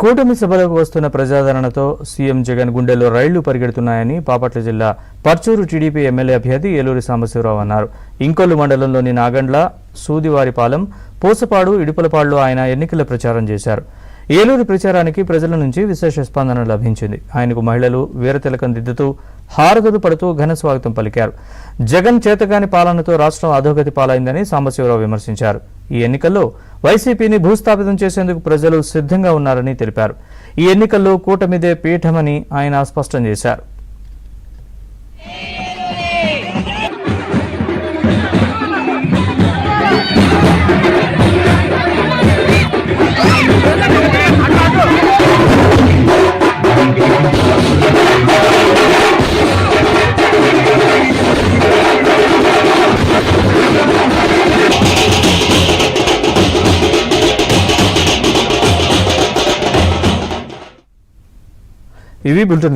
కూటమి సభలకు వస్తున్న ప్రజాదరణతో సీఎం జగన్ గుండెల్లో రైళ్లు పరిగెడుతున్నాయని బాపట్ల జిల్లా పర్చూరు టీడీపీ ఎమ్మెల్యే అభ్యర్థి ఏలూరి సాంబశివరావు అన్నారు. ఇంకొల్లు మండలంలోని నాగండ్ల, సూదివారిపాలెం, పూసపాడు, ఇడుపులపాడులో ఆయన ఎన్నికల ప్రచారం చేశారు. ఏలూరి ప్రచారానికి ప్రజల నుంచి విశేష స్పందన లభించింది. ఆయనకు మహిళలు వీరతిలకం దిద్దుతూ హారతులు పడుతూ ఘన స్వాగతం పలికారు. జగన్ చేతగాని పాలనతో రాష్ట్రం అధోగతి పాలైందని సాంబశివరావు విమర్శించారు. ఈ ఎన్నికల్లో వైసీపీని భూస్థాపితం చేసేందుకు ప్రజలు సిద్ధంగా ఉన్నారని తెలిపారు. ఈ ఎన్నికల్లో కూటమిదే పీఠమని ఆయన స్పష్టం చేశారు. ఇవి బులెటిన్